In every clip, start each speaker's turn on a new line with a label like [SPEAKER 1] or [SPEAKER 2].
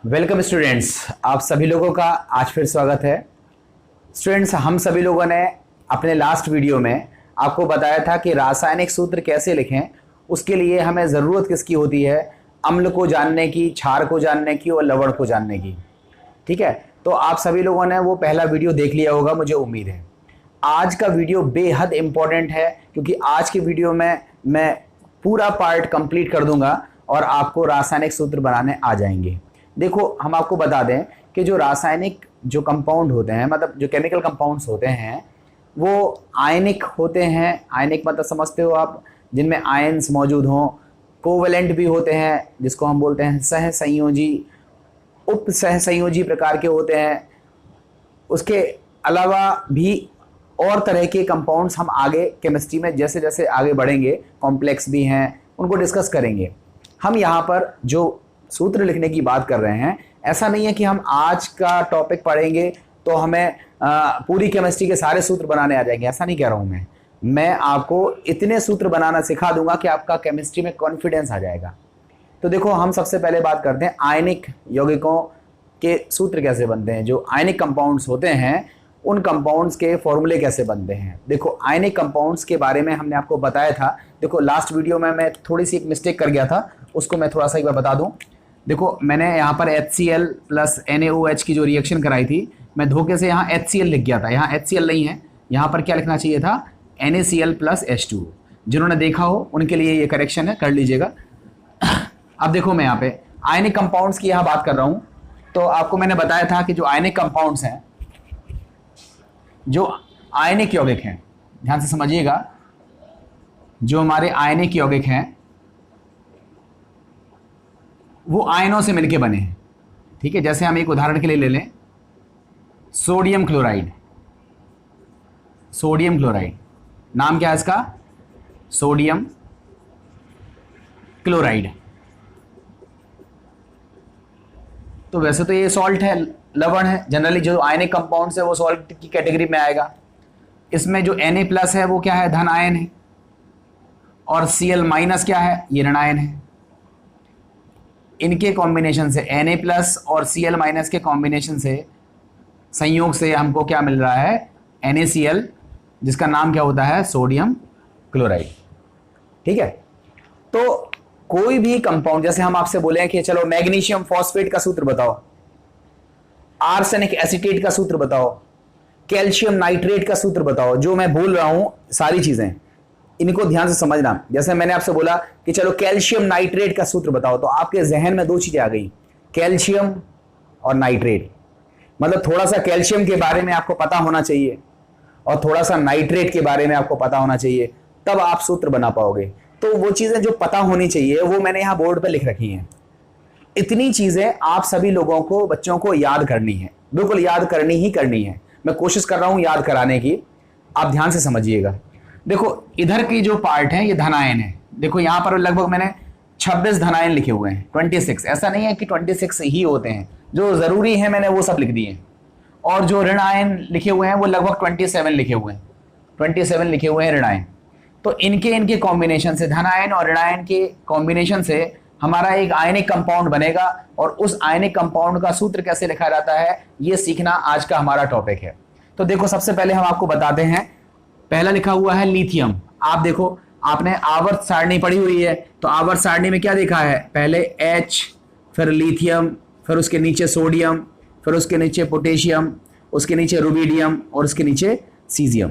[SPEAKER 1] Welcome students, आप सभी लोगों का आज फिर स्वागत है। स्टूडेंट्स, हम सभी लोगों ने अपने लास्ट वीडियो में आपको बताया था कि रासायनिक सूत्र कैसे लिखें। उसके लिए हमें ज़रूरत किसकी होती है? अम्ल को जानने की, क्षार को जानने की और लवण को जानने की। ठीक है, तो आप सभी लोगों ने वो पहला वीडियो देख लिया होगा, मुझे उम्मीद है। आज का वीडियो बेहद इंपॉर्टेंट है क्योंकि आज के वीडियो में मैं पूरा पार्ट कंप्लीट कर दूंगा और आपको रासायनिक सूत्र बनाने आ जाएंगे। देखो, हम आपको बता दें कि जो रासायनिक जो कंपाउंड होते हैं, मतलब जो केमिकल कंपाउंड्स होते हैं, वो आयनिक होते हैं। आयनिक मतलब समझते हो आप, जिनमें आयन्स मौजूद हों। कोवेलेंट भी होते हैं, जिसको हम बोलते हैं सहसंयोजी, उप सहसंयोजी प्रकार के होते हैं। उसके अलावा भी और तरह के कंपाउंड्स हम आगे केमिस्ट्री में जैसे जैसे आगे बढ़ेंगे, कॉम्प्लेक्स भी हैं, उनको डिस्कस करेंगे। हम यहाँ पर जो सूत्र लिखने की बात कर रहे हैं, ऐसा नहीं है कि हम आज का टॉपिक पढ़ेंगे तो हमें पूरी केमिस्ट्री के सारे सूत्र बनाने आ जाएंगे। ऐसा नहीं कह रहा हूँ मैं आपको इतने सूत्र बनाना सिखा दूंगा कि आपका केमिस्ट्री में कॉन्फिडेंस आ जाएगा। तो देखो, हम सबसे पहले बात करते हैं आयनिक यौगिकों के सूत्र कैसे बनते हैं। जो आयनिक कंपाउंड्स होते हैं, उन कंपाउंड्स के फॉर्मूले कैसे बनते हैं। देखो, आयनिक कंपाउंड्स के बारे में हमने आपको बताया था। देखो, लास्ट वीडियो में मैं थोड़ी सी एक मिस्टेक कर गया था, उसको मैं थोड़ा सा एक बार बता दूं। देखो, मैंने यहाँ पर HCl प्लस NaOH की जो रिएक्शन कराई थी, मैं धोखे से यहाँ HCl लिख गया था। यहाँ HCl नहीं है, यहाँ पर क्या लिखना चाहिए था? NaCl plus H2। जिन्होंने देखा हो उनके लिए ये करेक्शन है, कर लीजिएगा। अब देखो, मैं यहाँ पे आयनिक कंपाउंड्स की यहाँ बात कर रहा हूँ। तो आपको मैंने बताया था कि जो आयनिक कंपाउंड्स हैं, जो आयनिक यौगिक हैं, ध्यान से समझिएगा, जो हमारे आयनिक यौगिक हैं वो आयनों से मिलके बने हैं। ठीक है, जैसे हम एक उदाहरण के लिए ले लें, सोडियम क्लोराइड। सोडियम क्लोराइड नाम क्या है इसका? Sodium chloride. तो वैसे तो ये सॉल्ट है, लवण है। जनरली जो आयनिक कंपाउंड्स है वो सॉल्ट की कैटेगरी में आएगा। इसमें जो Na प्लस है वो क्या है? धन आयन है। और Cl माइनस क्या है? ये ऋण आयन है। इनके कॉम्बिनेशन से, Na प्लस और Cl माइनस के कॉम्बिनेशन से, संयोग से हमको क्या मिल रहा है? NaCl, जिसका नाम क्या होता है? Sodium chloride. ठीक है, तो कोई भी कंपाउंड, जैसे हम आपसे बोले कि चलो मैग्नीशियम फॉस्फेट का सूत्र बताओ, आर्सेनिक एसीटेट का सूत्र बताओ, कैल्शियम नाइट्रेट का सूत्र बताओ। जो मैं बोल रहा हूं सारी चीजें, इनको ध्यान से समझना। जैसे मैंने आपसे बोला कि चलो कैल्शियम नाइट्रेट का सूत्र बताओ, तो आपके जहन में दो चीजें आ गई, कैल्शियम और नाइट्रेट। मतलब थोड़ा सा कैल्शियम के बारे में आपको पता होना चाहिए और थोड़ा सा नाइट्रेट के बारे में आपको पता होना चाहिए, तब आप सूत्र बना पाओगे। तो वो चीजें जो पता होनी चाहिए वो मैंने यहाँ बोर्ड पर लिख रखी हैं। इतनी चीजें आप सभी लोगों को, बच्चों को याद करनी है, बिल्कुल याद करनी ही करनी है। मैं कोशिश कर रहा हूं याद कराने की, आप ध्यान से समझिएगा। देखो, इधर की जो पार्ट है ये धनायन है। देखो, यहां पर लगभग मैंने 26 धनायन लिखे हुए हैं, 26। ऐसा नहीं है कि 26 ही होते हैं, जो जरूरी है मैंने वो सब लिख दिए। और जो ऋण आयन लिखे हुए हैं वो लगभग 27 लिखे हुए हैं, 27 लिखे हुए हैं ऋण आयन। तो इनके कॉम्बिनेशन से, धनायन और ऋणायन के कॉम्बिनेशन से हमारा एक आयनिक कंपाउंड बनेगा। और उस आयनिक कंपाउंड का सूत्र कैसे लिखा जाता है, ये सीखना आज का हमारा टॉपिक है। तो देखो, सबसे पहले हम आपको बताते हैं। पहला लिखा हुआ है लिथियम। आप देखो, आपने आवर्त सारणी पढ़ी हुई है, तो आवर्त सारणी में क्या देखा है? पहले H, फिर लिथियम, फिर उसके नीचे सोडियम, फिर उसके नीचे पोटेशियम, उसके नीचे रुबिडियम और उसके नीचे सीजियम।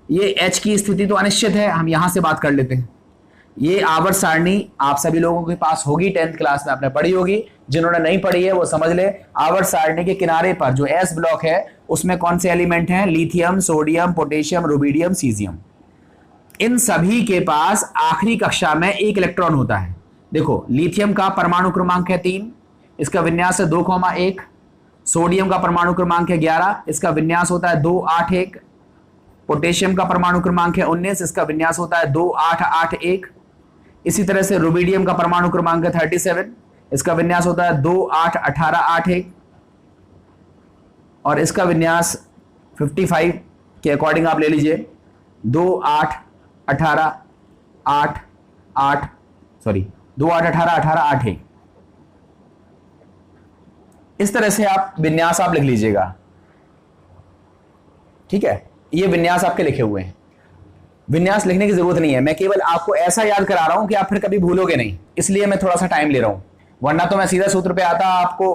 [SPEAKER 1] ये H की स्थिति तो अनिश्चित है, हम यहां से बात कर लेते हैं। ये आवर्त सारणी आप सभी लोगों के पास होगी, 10th क्लास में आपने पढ़ी होगी। जिन्होंने नहीं पढ़ी है वो समझ ले। आवर्त सारणी के किनारे पर जो S ब्लॉक है उसमें कौन से एलिमेंट हैं? Lithium, sodium, potassium, rubidium, caesium. इन सभी के पास आखिरी कक्षा में एक इलेक्ट्रॉन होता है। देखो, लिथियम का परमाणु क्रमांक है 3, इसका विन्यास है 2,1। सोडियम का परमाणु क्रमांक है 11, इसका विन्यास होता है 2,8,1। पोटेशियम का परमाणु क्रमांक है 19, इसका विन्यास होता है 2,8,8,1। इसी तरह से रुबिडियम का परमाणु क्रमांक है 37, इसका विन्यास होता है 2,8,18,8,1 और इसका विन्यास 55 के अकॉर्डिंग आप ले लीजिए, 2,8,18,8,8 2,8,18,18,8,1। इस तरह से आप विन्यास आप लिख लीजिएगा, ठीक है। ये विन्यास आपके लिखे हुए हैं, विन्यास लिखने की जरूरत नहीं है, मैं केवल आपको ऐसा याद करा रहा हूं कि आप फिर कभी भूलोगे नहीं, इसलिए मैं थोड़ा सा टाइम ले रहा हूं, वरना तो मैं सीधा सूत्र पे आता, आपको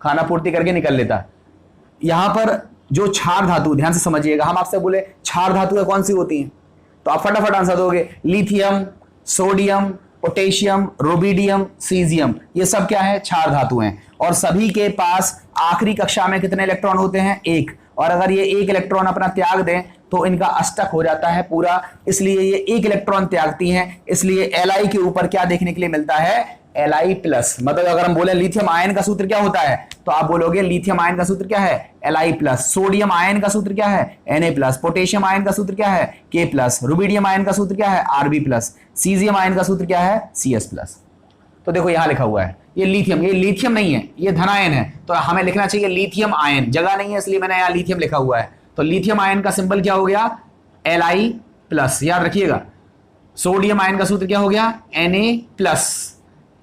[SPEAKER 1] खाना पूर्ति करके निकल लेता। यहां पर जो क्षार धातु, ध्यान से समझिएगा, हम आपसे बोले क्षार धातुएं कौन सी होती हैं, तो आप फटाफट आंसर दोगे, लिथियम, सोडियम, पोटेशियम, रोबिडियम, सीजियम, ये सब क्या है, क्षार धातु हैं। और सभी के पास आखिरी कक्षा में कितने इलेक्ट्रॉन होते हैं, एक। और अगर ये एक इलेक्ट्रॉन अपना त्याग दें तो इनका अष्टक हो जाता है पूरा, इसलिए ये एक इलेक्ट्रॉन त्यागती हैं, इसलिए Li के ऊपर क्या देखने के लिए मिलता है, Li प्लस। मतलब अगर हम बोले लिथियम आयन का सूत्र क्या होता है, तो आप बोलोगे लिथियम आयन का सूत्र क्या है, Li प्लस। सोडियम आयन का सूत्र क्या है, Na प्लस। पोटेशियम आयन का सूत्र क्या है, K प्लस। रुबिडियम आयन का सूत्र क्या है, Rb प्लस। सीजियम आयन का सूत्र क्या है, Cs प्लस। तो देखो यहां लिखा हुआ है ये लिथियम नहीं है, ये धनायन है, तो हमें लिखना चाहिए लिथियम आयन, जगह नहीं है इसलिए मैंने यहां लिथियम लिखा हुआ है। तो लिथियम आयन का सिंबल क्या हो गया, Li प्लस, याद रखिएगा। सोडियम आयन का सूत्र क्या हो गया, Na प्लस।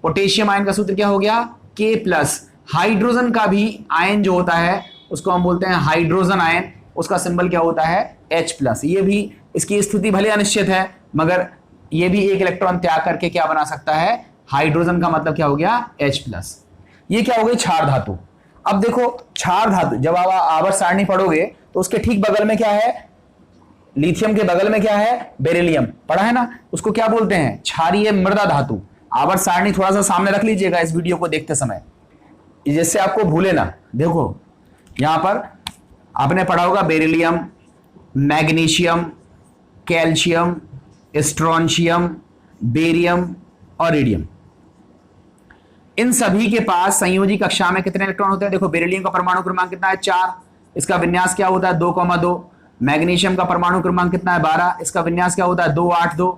[SPEAKER 1] पोटेशियम आयन का सूत्र क्या हो गया, K प्लस। हाइड्रोजन का भी आयन जो होता है उसको हम बोलते हैं हाइड्रोजन आयन, उसका सिंबल क्या होता है, H प्लस। ये भी, इसकी स्थिति भले अनिश्चित है मगर ये भी एक इलेक्ट्रॉन त्याग करके क्या बना सकता है, हाइड्रोजन का मतलब क्या हो गया, H प्लस। ये क्या हो गई, क्षार धातु। अब देखो क्षार धातु, जब आप आवर्त सारणी पढ़ोगे तो उसके ठीक बगल में क्या है, लिथियम के बगल में क्या है, बेरिलियम, पढ़ा है ना, उसको क्या बोलते हैं, क्षारीय मृदा धातु। आवर्त सारणी थोड़ा सा सामने रख लीजिएगा इस वीडियो को देखते समय, जिससे आपको भूले ना। देखो यहां पर आपने पढ़ा होगा beryllium, magnesium, calcium, strontium, barium और रेडियम। इन सभी के पास संयोजी कक्षा में कितने इलेक्ट्रॉन होते हैं, देखो बेरिलियम का परमाणु क्रमांक कितना है, 4, इसका विन्यास क्या होता है, 2,2। मैग्नीशियम का परमाणु क्रमांक कितना है, 12, इसका विन्यास क्या होता है, 2,8,2।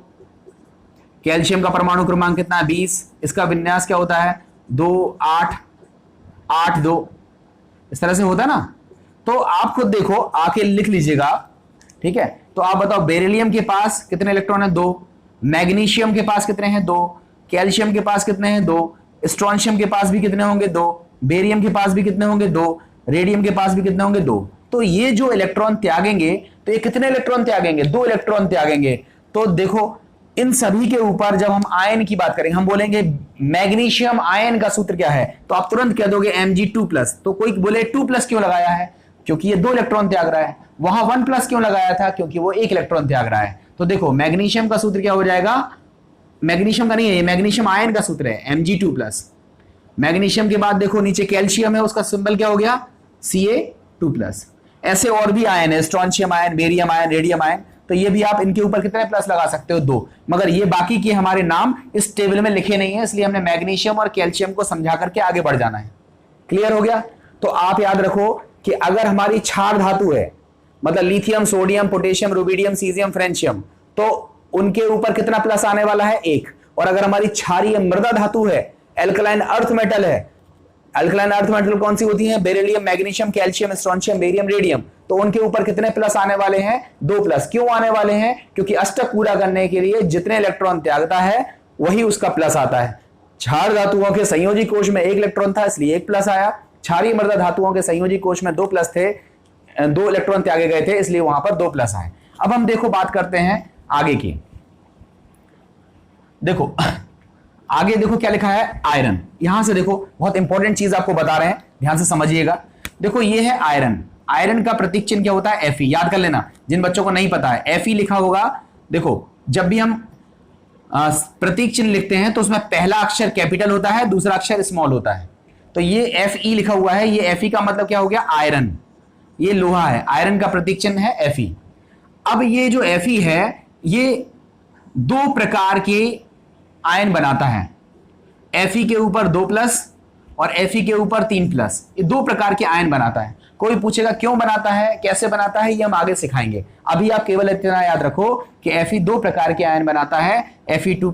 [SPEAKER 1] कैल्शियम का परमाणु क्रमांक कितना है, 20, इसका विन्यास क्या होता है, 2,8,8,2। इस तरह से होता है ना। तो आप खुद देखो, आके लिख लीजिएगा, ठीक है। तो आप बताओ बेरिलियम के पास कितने इलेक्ट्रॉन है, 2। मैग्नीशियम के पास कितने हैं, 2। कैल्शियम के पास कितने हैं, 2। स्ट्रोंशियम के पास भी कितने होंगे, 2। बेरियम के पास भी कितने होंगे, 2। रेडियम के पास भी कितने होंगे, 2। तो ये जो इलेक्ट्रॉन त्यागेंगे, तो ये कितने इलेक्ट्रॉन त्यागेंगे, 2 इलेक्ट्रॉन त्यागेंगे। तो देखो इन सभी के ऊपर जब हम आयन की बात करेंगे, हम बोलेंगे मैग्नीशियम आयन का सूत्र क्या है, तो आप तुरंत कह दोगे Mg2+। तो कोई बोले 2+ क्यों लगाया है, क्योंकि ये 2 इलेक्ट्रॉन त्याग रहा है। वहां 1+ क्यों लगाया था, क्योंकि वो 1 इलेक्ट्रॉन त्याग रहा है। तो देखो मैग्नीशियम का सूत्र क्या हो जाएगा, मैग्नीशियम का नहीं है, ये मैग्नीशियम आयन का सूत्र है, Mg2+। मैग्नीशियम के बाद देखो नीचे कैल्शियम है, उसका सिंबल क्या हो गया, Ca2+। ऐसे और भी आयन है, strontium ion, barium ion, radium ion. तो ये भी आप इनके ऊपर कितने प्लस लगा सकते हो, 2। मगर ये बाकी के हमारे नाम इस टेबल में लिखे नहीं है, इसलिए हमने मैग्नीशियम और कैल्शियम को समझा करके आगे बढ़ जाना है। क्लियर हो गया। तो आप याद रखो कि अगर हमारी क्षार धातु है, मतलब lithium, sodium, potassium, rubidium, caesium, francium, तो उनके ऊपर कितना प्लस आने वाला है, 1। और अगर हमारी क्षारीय मृदा धातु है, एल्कलाइन अर्थ मेटल है, अल्कलाइन अर्थ मेटल कौन सी होती है, beryllium, magnesium, calcium, strontium, barium, radium, तो उनके ऊपर कितने प्लस आने वाले हैं, 2+। क्यों आने वाले हैं, क्योंकि अष्टक पूरा करने के लिए जितने इलेक्ट्रॉन त्यागता है वही उसका प्लस आता है। क्षार धातुओं के संयोजी कोश में 1 इलेक्ट्रॉन था इसलिए 1 प्लस आया, क्षारीय मृदा धातुओं के संयोजी कोश में 2 प्लस थे, 2 इलेक्ट्रॉन त्यागे गए थे, इसलिए वहां पर 2 प्लस आए। अब हम देखो बात करते हैं आगे की। देखो आगे देखो क्या लिखा है, आयरन। यहां से देखो बहुत इंपॉर्टेंट चीज आपको बता रहे हैं, ध्यान से समझिएगा। देखो ये है आयरन, आयरन का प्रतीक चिन्ह क्या होता है, Fe। याद कर लेना जिन बच्चों को नहीं पता है, Fe लिखा होगा। देखो जब भी हम प्रतीक चिन्ह लिखते हैं तो उसमें पहला अक्षर कैपिटल होता है, दूसरा अक्षर स्मॉल होता है। तो ये Fe लिखा हुआ है, ये Fe का मतलब क्या हो गया, आयरन। ये लोहा है, आयरन का प्रतीक चिन्ह है Fe। अब ये जो Fe है ये 2 प्रकार के आयन बनाता है, Fe के ऊपर 2+ और Fe के ऊपर 3+। ये 2 प्रकार के आयन बनाता है। कोई पूछेगा क्यों बनाता है, कैसे बनाता है, ये हम आगे सिखाएंगे। अभी आप केवल इतना याद रखो कि Fe 2 प्रकार के आयन बनाता है, Fe2+,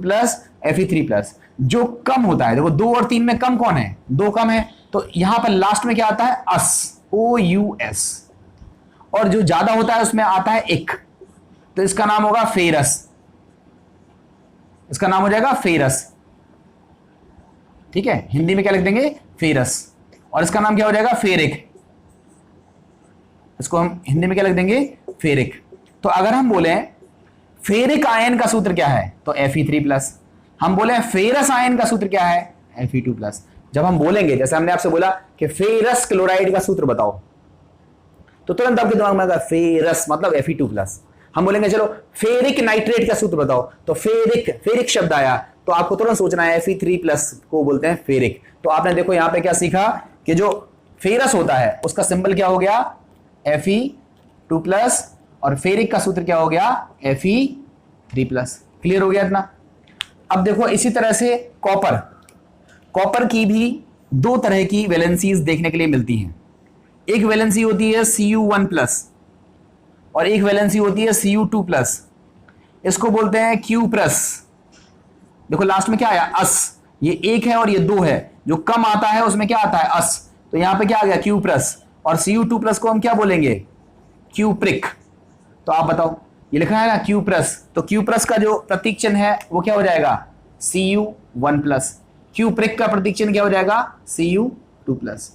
[SPEAKER 1] Fe3+। जो कम होता है, देखो 2 और 3 में कम कौन है, 2 कम है, तो यहां पर लास्ट में क्या आता है, अस, OUS। और जो ज्यादा होता है उसमें आता है इक, तो इसका नाम होगा फेरस, इसका नाम हो जाएगा फेरस। ठीक है, हिंदी में क्या लिख देंगे, फेरस। और इसका नाम क्या हो जाएगा, फेरिक। इसको हम हिंदी में क्या लिख देंगे, फेरिक। तो अगर हम बोले फेरिक आयन का सूत्र क्या है, तो Fe3+। हम बोले फेरस आयन का सूत्र क्या है, Fe2+। जब हम बोलेंगे, जैसे हमने आपसे बोला कि फेरस क्लोराइड का सूत्र बताओ, तो तुरंत आपके दिमाग में आएगा फेरस मतलब Fe2+। हम बोलेंगे चलो फेरिक नाइट्रेट का सूत्र बताओ, तो फेरिक शब्द आया, तो आपको तुरंत सोचना है Fe3+ को बोलते हैं फेरिक। तो आपने देखो यहां पे क्या सीखा कि जो फेरस होता है उसका सिंबल क्या हो गया, Fe2+, और फेरिक का सूत्र क्या हो गया, Fe3+। क्लियर हो गया इतना। अब देखो इसी तरह से कॉपर की भी दो तरह की वैलेंसीज देखने के लिए मिलती हैं। एक वैलेंसी होती है Cu1+ और एक वैलेंसी होती है Cu2+। इसको बोलते हैं Q+। देखो लास्ट में क्या आया, अस। ये एक है और ये दो है, जो कम आता है उसमें क्या आता है, अस। तो यहां पे क्या आ गया, Q+। और Cu2+ को हम क्या बोलेंगे, Q'। तो आप बताओ, ये लिखा है ना Q+, तो Q+ का जो प्रतीक चिन्ह है वो क्या हो जाएगा, Cu1+। Q' का प्रतीक चिन्ह क्या हो जाएगा, Cu2+।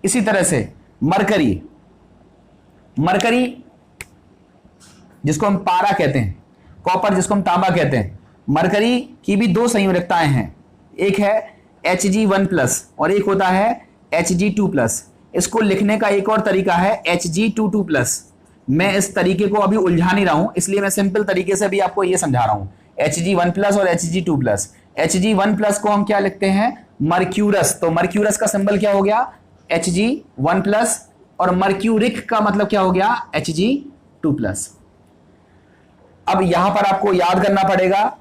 [SPEAKER 1] इसी तरह से मरकरी जिसको हम पारा कहते हैं, कॉपर जिसको हम तांबा कहते हैं, मरकरी की भी दो संयोजकताएं हैं। एक है Hg1+ और एक होता है Hg2+। इसको लिखने का एक और तरीका है Hg22+। मैं इस तरीके को अभी उलझा नहीं रहा हूं, इसलिए मैं सिंपल तरीके से भी आपको यह समझा रहा हूं। Hg1+ और Hg2+। Hg1+ को हम क्या लिखते हैं, मर्क्यूरस। तो मर्क्यूरस का सिंबल क्या हो गया, Hg1+, और मर्क्यूरिक का मतलब क्या हो गया, Hg2+। अब यहां पर आपको याद करना पड़ेगा,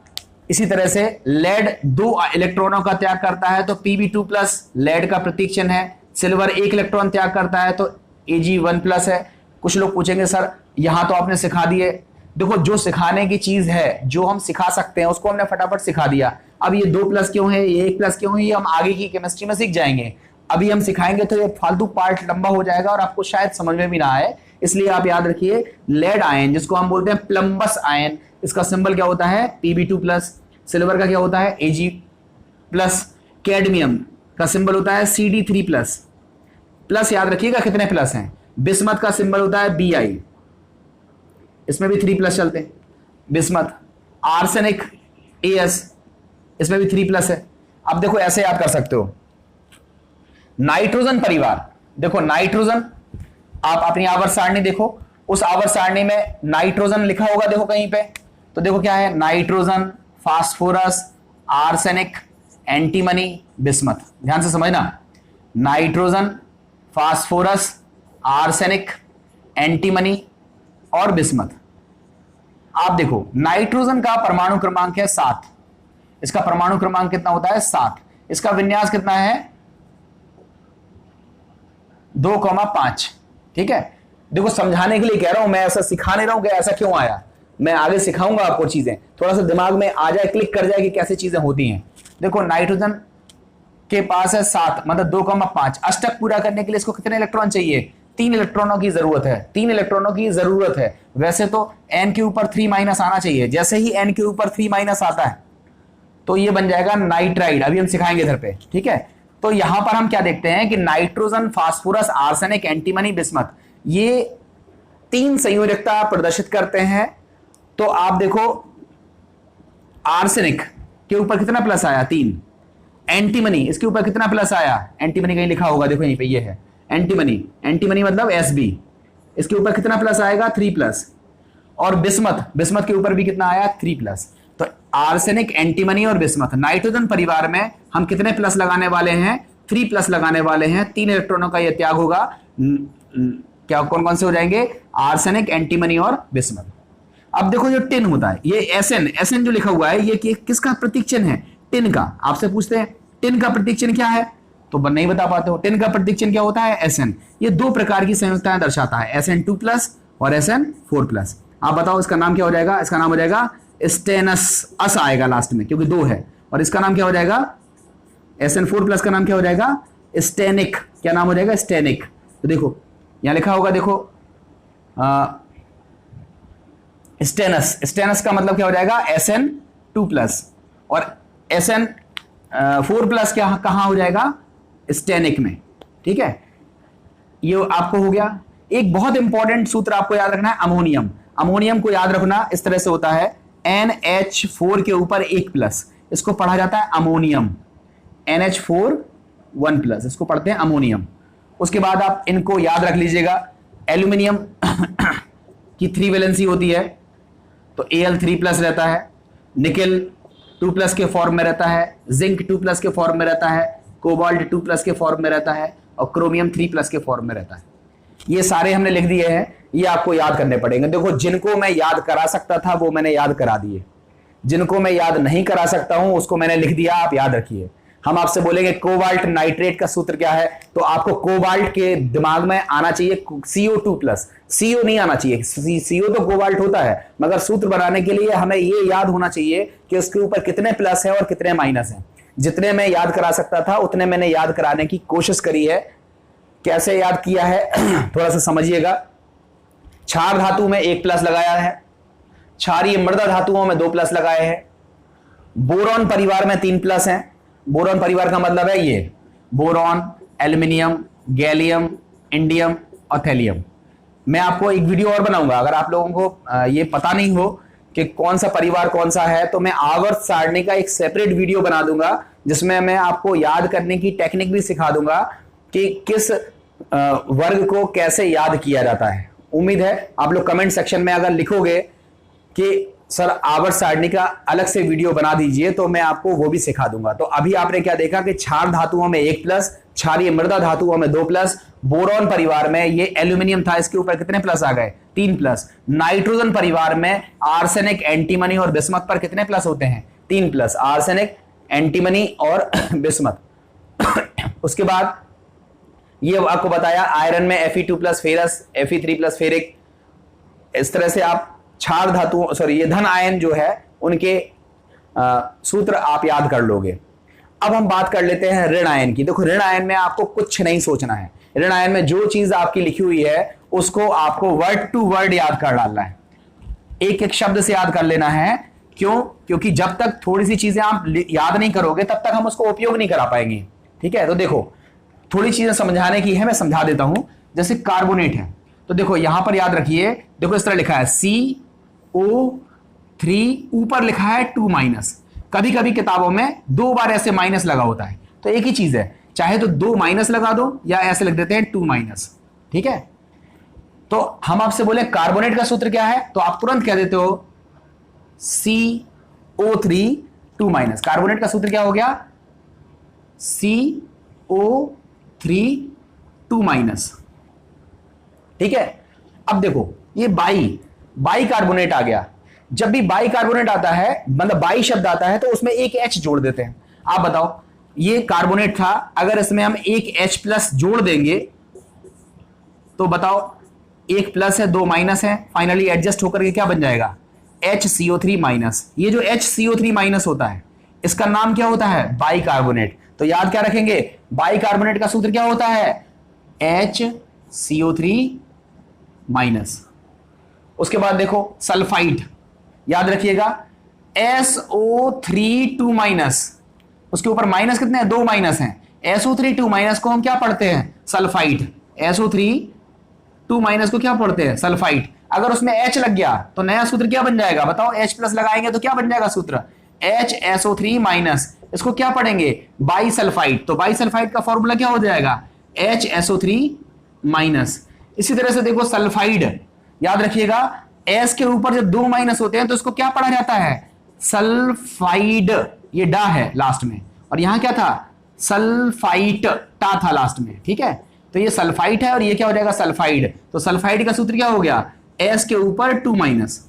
[SPEAKER 1] इसी तरह से लेड 2 इलेक्ट्रॉनों का त्याग करता है तो Pb2+, लेड का प्रतीक चिन्ह है। सिल्वर 1 इलेक्ट्रॉन त्याग करता है तो Ag1+ है। कुछ लोग पूछेंगे सर यहां तो आपने सिखा दिए। देखो जो सिखाने की चीज है, जो हम सिखा सकते हैं उसको हमने फटाफट सिखा दिया। अब ये 2+ क्यों है, ये 1+ क्यों है, ये हम आगे की केमिस्ट्री में सीख जाएंगे। अभी हम सिखाएंगे तो ये फालतू पार्ट लंबा हो जाएगा और आपको शायद समझ में भी ना आए। इसलिए आप याद रखिए, लेड आयन जिसको हम बोलते हैं प्लम्बस आयन, इसका सिंबल क्या होता है, Pb2+। सिल्वर का क्या होता है, Ag+। कैडमियम का सिंबल होता है Cd3+। प्लस याद रखिएगा कितने प्लस हैं। बिस्मथ का सिंबल होता है Bi, इसमें भी 3+ चलते हैं। बिस्मथ, आर्सेनिक As, इसमें भी 3+ है। अब देखो ऐसे याद कर सकते हो, नाइट्रोजन परिवार। देखो नाइट्रोजन, आप अपनी आवर्त सारणी देखो, उस आवर्त सारणी में नाइट्रोजन लिखा होगा, देखो कहीं पे। तो देखो क्या है, nitrogen, phosphorus, arsenic, antimony, bismuth. ध्यान से समझना, नाइट्रोजन, फास्फोरस, आर्सेनिक, एंटीमनी और बिस्मथ। आप देखो नाइट्रोजन का परमाणु क्रमांक है 7, इसका परमाणु क्रमांक कितना होता है, 7। इसका विन्यास कितना है, 2,5। ठीक है, देखो समझाने के लिए कह रहा हूं मैं, ऐसा सिखा नहीं रहा हूं कि ऐसा क्यों आया। मैं आगे सिखाऊंगा आपको चीजें, थोड़ा सा दिमाग में आ जाए, क्लिक कर जाए कि कैसे चीजें होती हैं। देखो नाइट्रोजन के पास है 7, मतलब 2,5। अष्टक पूरा करने के लिए इसको कितने इलेक्ट्रॉन चाहिए, 3 इलेक्ट्रॉनों की जरूरत है। 3 इलेक्ट्रॉनों की जरूरत है। वैसे तो n के ऊपर 3- आना चाहिए, जैसे ही n के ऊपर 3- आता है तो ये बन जाएगा नाइट्राइड। अभी हम सिखाएंगे इधर पे, ठीक है। तो यहां पर हम क्या देखते हैं कि nitrogen, phosphorus, arsenic, antimony, bismuth, ये 3 संयोजकता प्रदर्शित करते हैं। तो आप देखो आर्सेनिक के ऊपर कितना प्लस आया, 3। एंटीमनी, इसके ऊपर कितना प्लस आया, एंटीमनी कहीं लिखा होगा, देखो यहीं पे ये है एंटीमनी। एंटीमनी मतलब Sb, इसके ऊपर कितना प्लस आएगा, 3+। और बिस्मथ के ऊपर भी कितना आया, 3+। तो आर्सेनिक, एंटीमनी और बिस्मथ, नाइट्रोजन परिवार में हम कितने प्लस लगाने वाले हैं, 3+ लगाने वाले हैं। 3 इलेक्ट्रॉनों का यह त्याग होगा। क्या कौन कौन से हो जाएंगे, आर्सेनिक, एंटीमनी और बिस्मथ। अब देखो जो टिन होता है, ये एसएन जो लिखा हुआ है, ये किसका प्रतीक चिन्ह है, टिन का। आपसे पूछते हैं टिन का प्रतीक चिन्ह क्या है, तो नहीं बता पाते हो। टिन का प्रतीक चिन्ह क्या होता है, Sn। ये 2 प्रकार की संयुक्ताएं दर्शाता है, Sn2+ और Sn4+। आप बताओ इसका नाम क्या हो जाएगा, इसका नाम हो जाएगा स्टेनस, अस आएगा लास्ट में क्योंकि 2 है। और इसका नाम क्या हो जाएगा, Sn4+ का नाम क्या हो जाएगा, स्टेनिक। क्या नाम हो जाएगा, स्टेनिक। तो देखो यहां लिखा होगा, देखो स्टेनस का मतलब क्या हो जाएगा, Sn2+। और Sn4+ क्या कहां हो जाएगा, स्टेनिक में। ठीक है, ये आपको हो गया। एक बहुत इंपॉर्टेंट सूत्र आपको याद रखना है, अमोनियम। अमोनियम को याद रखना इस तरह से होता है, NH4 के ऊपर 1+, इसको पढ़ा जाता है अमोनियम। NH4 1+, इसको पढ़ते हैं अमोनियम। उसके बाद आप इनको याद रख लीजिएगा, एल्यूमिनियम की 3 वैलेंसी होती है तो Al3+ रहता है, निकेल 2+ के फॉर्म में रहता है, जिंक 2+ के फॉर्म में रहता है, कोबाल्ट 2+ के फॉर्म में रहता है और क्रोमियम 3+ के फॉर्म में रहता है। ये सारे हमने लिख दिए हैं, ये आपको याद करने पड़ेंगे। देखो, जिनको मैं याद करा सकता था वो मैंने याद करा दिए, जिनको मैं याद नहीं करा सकता हूं उसको मैंने लिख दिया, आप याद रखिए। हम आपसे बोलेंगे कोबाल्ट नाइट्रेट का सूत्र क्या है, तो आपको कोबाल्ट के दिमाग में आना चाहिए CO2+, CO नहीं आना चाहिए, CO तो कोबाल्ट होता है, मगर सूत्र बनाने के लिए हमें यह याद होना चाहिए कि उसके ऊपर कितने प्लस है और कितने माइनस है। जितने मैं याद करा सकता था उतने मैंने याद कराने की कोशिश करी है। कैसे याद किया है थोड़ा सा समझिएगा। क्षार धातु में 1+ लगाया है, क्षारीय मृदा धातुओं में 2+ लगाए हैं, बोरॉन परिवार में 3+ हैं। बोरॉन परिवार का मतलब है ये बोरॉन, एल्यूमिनियम, गैलियम, इंडियम और थैलियम। मैं आपको एक वीडियो और बनाऊंगा, अगर आप लोगों को ये पता नहीं हो कि कौन सा परिवार कौन सा है, तो मैं आवर्त सारणी का एक सेपरेट वीडियो बना दूंगा जिसमें मैं आपको याद करने की टेक्निक भी सिखा दूंगा कि किस वर्ग को कैसे याद किया जाता है। उम्मीद है आप लोग कमेंट सेक्शन में अगर लिखोगे कि सर आवर्त सारणी का अलग से वीडियो बना दीजिए तो मैं आपको वो भी सिखा दूंगा। तो अभी आपने क्या देखा कि क्षार धातुओं में 1+, क्षारीय मृदा धातुओं में 2+, बोरॉन परिवार में ये एल्यूमिनियम था, इसके ऊपर कितने प्लस आ गए, 3+। नाइट्रोजन परिवार में आर्सेनिक, एंटीमनी और बिस्मथ पर कितने प्लस होते हैं, 3+। आर्सेनिक, एंटीमनी और बिस्मथ। उसके बाद ये आपको बताया आयरन में Fe2+, फेरस, Fe3+ फेरिक। इस तरह से आप क्षार धातुओं, सॉरी ये धन आयन जो है उनके सूत्र आप याद कर लोगे। अब हम बात कर लेते हैं ऋण आयन की। देखो, ऋण आयन में आपको कुछ नहीं सोचना है। ऋण आयन में जो चीज आपकी लिखी हुई है उसको आपको वर्ड टू वर्ड याद कर डालना है, एक एक शब्द से याद कर लेना है। क्यों? क्योंकि जब तक थोड़ी सी चीजें आप याद नहीं करोगे तब तक हम उसको उपयोग नहीं करा पाएंगे। ठीक है, तो देखो थोड़ी चीजें समझाने की है, मैं समझा देता हूं। जैसे कार्बोनेट है तो देखो यहां पर याद रखिए, देखो इस तरह लिखा है CO3, ऊपर लिखा है 2-। कभी कभी किताबों में 2 बार ऐसे माइनस लगा होता है, तो एक ही चीज है, चाहे तो 2 माइनस लगा दो या ऐसे लिख देते हैं 2-। ठीक है, तो हम आपसे बोले कार्बोनेट का सूत्र क्या है, तो आप तुरंत कह देते हो CO3 2-। कार्बोनेट का सूत्र क्या हो गया, CO3 2-। ठीक है, अब देखो ये बाई कार्बोनेट आ गया। जब भी बाई कार्बोनेट आता है, मतलब बाई शब्द आता है, तो उसमें एक H जोड़ देते हैं। आप बताओ, ये कार्बोनेट था, अगर इसमें हम एक H+ जोड़ देंगे तो बताओ, 1 प्लस है 2 माइनस है, फाइनली एडजस्ट होकर के क्या बन जाएगा, HCO3-। ये जो HCO3- होता है इसका नाम क्या होता है, बाई कार्बोनेट। तो याद क्या रखेंगे, बाई कार्बोनेट का सूत्र क्या होता है, HCO3-। उसके बाद देखो सल्फाइड, याद रखिएगा SO3 2-। उसके ऊपर माइनस कितने हैं, 2 माइनस हैं। SO3 2- को हम क्या पढ़ते हैं, सल्फाइड। SO3 2- को क्या पढ़ते हैं, सल्फाइड। अगर उसमें H लग गया तो नया सूत्र क्या बन जाएगा, बताओ, H+ लगाएंगे तो क्या बन जाएगा सूत्र, HSO3-। इसको क्या पढ़ेंगे, बाई सल्फाइड। तो बाई सल्फाइड का फॉर्मूला क्या हो जाएगा, HSO3-। इसी तरह से देखो सल्फाइड, याद रखिएगा S के ऊपर जब 2 माइनस होते हैं तो इसको क्या पढ़ा जाता है, सल्फाइड। ये डा है लास्ट में, और यहां क्या था, सल्फाइट, टा था लास्ट में। ठीक है, तो ये सल्फाइट है और ये क्या हो जाएगा, सल्फाइड। तो सल्फाइड का सूत्र क्या हो गया, S के ऊपर 2-।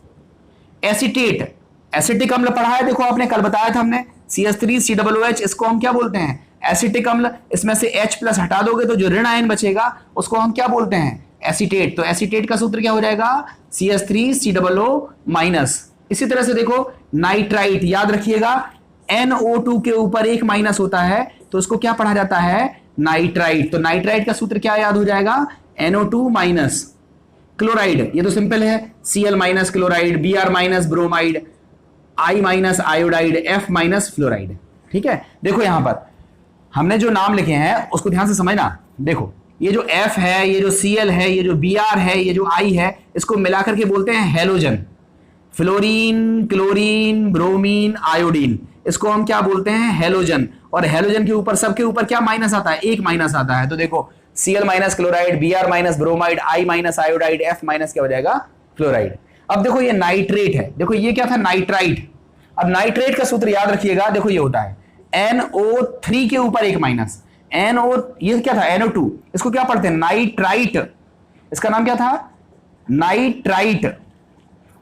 [SPEAKER 1] एसीटेट, एसिटिक अम्ल पढ़ा है, देखो आपने कल बताया था हमने, CH3COOH, इसको हम क्या बोलते हैं, एसिटिक अम्ल। इसमें से H+ हटा दोगे तो जो ऋण आयन बचेगा उसको हम क्या बोलते हैं, एसीटेट। तो एसीटेट का सूत्र क्या हो जाएगा, CH3COO-। इसी तरह से देखो नाइट्राइट, याद रखिएगा NO2 के ऊपर 1 माइनस होता है तो उसको क्या पढ़ा जाता है, नाइट्राइट। तो नाइट्राइट का सूत्र क्या याद हो जाएगा, NO2-। क्लोराइड, ये तो सिंपल है, Cl- chloride, Br- bromide, I- iodide, F- fluoride. ठीक है, देखो यहां पर हमने जो नाम लिखे हैं उसको ध्यान से समझना। देखो ये जो F है, ये जो Cl है, ये जो Br है, ये जो I है, इसको मिलाकर के बोलते हैं halogen. Fluorine, chlorine, bromine, iodine, इसको हम क्या बोलते हैं? हेलोजन। और हेलोजन के ऊपर, सबके ऊपर क्या माइनस आता है? एक माइनस आता है। तो देखो Cl minus chloride, Br minus bromide, I minus iodide, F minus क्या हो जाएगा? फ्लोराइड। अब देखो ये नाइट्रेट है, देखो ये क्या था? नाइट्राइट। अब नाइट्रेट का सूत्र याद रखिएगा, देखो ये होता है NO3 के ऊपर एक माइनस, NO, ये क्या था? NO2, इसको क्या पढ़ते हैं? नाइट्राइट। इसका नाम क्या था? नाइट्राइट।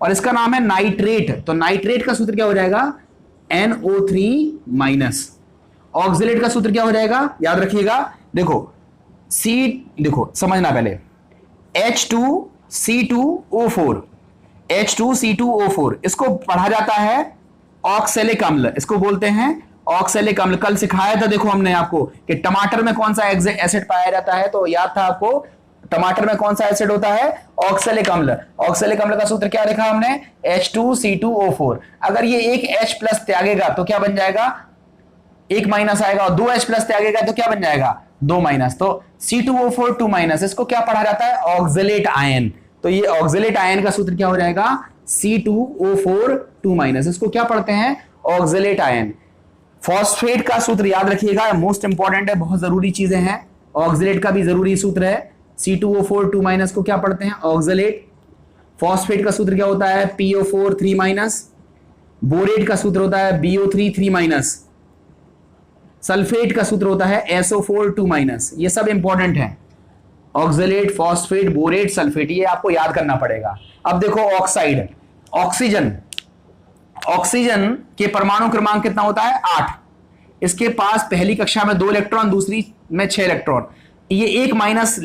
[SPEAKER 1] और इसका नाम है नाइट्रेट। तो नाइट्रेट का सूत्र क्या हो जाएगा? NO3 minus. ऑक्सिलेट का सूत्र क्या हो जाएगा? याद रखिएगा, देखो देखो समझना पहले, H2C2O4, H2C2O4, इसको पढ़ा जाता है ऑक्सैलिक अम्ल, इसको बोलते हैं ऑक्सैलिक अम्ल। कल सिखाया था देखो हमने आपको कि टमाटर में कौन सा एसिड पाया जाता है, तो याद था आपको टमाटर में कौन सा एसिड होता है? ऑक्सैलिक अम्ल। ऑक्सैलिक अम्ल का सूत्र क्या लिखा हमने? H2C2O4। अगर ये एक H प्लस त्यागेगा तो क्या बन जाएगा? एक माइनस आएगा, और 2H प्लस त्यागेगा तो क्या बन जाएगा? 2 माइनस। तो C2O4 2 माइनस, इसको क्या पढ़ा जाता है? Oxalate ion. तो ये ऑक्सलेट आयन का सूत्र क्या हो जाएगा? C2O4 2 माइनस, इसको क्या पढ़ते हैं? Oxalate ion. फॉस्फेट का सूत्र याद रखिएगा, मोस्ट इंपॉर्टेंट है, बहुत जरूरी चीजें हैं। ऑक्सलेट का भी जरूरी सूत्र है। C2O4 2 माइनस को क्या पढ़ते हैं? ऑक्सलेट। फॉस्फेट का सूत्र क्या होता है? PO4 3 minus. बोरेट का सूत्र होता है BO3 3 माइनस। सल्फेट का सूत्र होता है SO4 2 माइनस। ये सब इंपॉर्टेंट है, ऑक्सलेट, फॉस्फेट, बोरेट, सल्फेट, ये आपको याद करना पड़ेगा। अब देखो ऑक्साइड, ऑक्सीजन। ऑक्सीजन के परमाणु क्रमांक कितना होता है? 8। इसके पास पहली कक्षा में 2 इलेक्ट्रॉन, दूसरी में 6 इलेक्ट्रॉन। ये एक माइनस,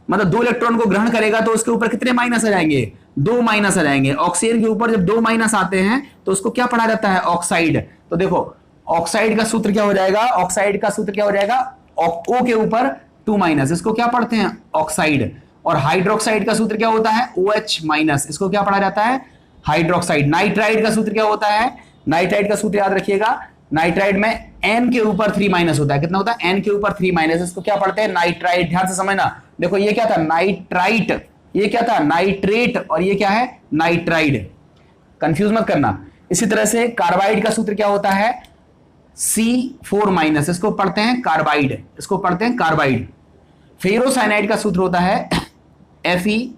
[SPEAKER 1] मतलब 2 इलेक्ट्रॉन को ग्रहण करेगा तो उसके ऊपर कितने माइनस आ जाएंगे? 2 माइनस आ जाएंगे। ऑक्सीजन के ऊपर जब 2 माइनस आते हैं तो उसको क्या पढ़ा जाता है? ऑक्साइड। तो देखो ऑक्साइड का सूत्र क्या हो जाएगा? ऑक्साइड का सूत्र क्या हो जाएगा? O के ऊपर 2 माइनस, इसको क्या पढ़ते हैं? ऑक्साइड। और हाइड्रोक्साइड का सूत्र क्या होता है? OH माइनस, इसको क्या पढ़ा जाता है? हाइड्रोक्साइड। नाइट्राइड का सूत्र क्या होता है? नाइट्राइड का सूत्र याद रखिएगा, नाइट्राइड में N के ऊपर 3 माइनस होता है। कितना होता है? N के ऊपर 3 माइनस, इसको क्या पढ़ते हैं? नाइट्राइड। ध्यान से समझना, देखो ये क्या था? नाइट्राइट। ये क्या था? नाइट्रेट। और ये क्या है? नाइट्राइड। कंफ्यूज मत करना। इसी तरह से कार्बाइड का सूत्र क्या होता है? C4 माइनस, इसको पढ़ते हैं कार्बाइड, इसको पढ़ते हैं कार्बाइड। फेरोसाइनाइड का सूत्र होता है FeCN6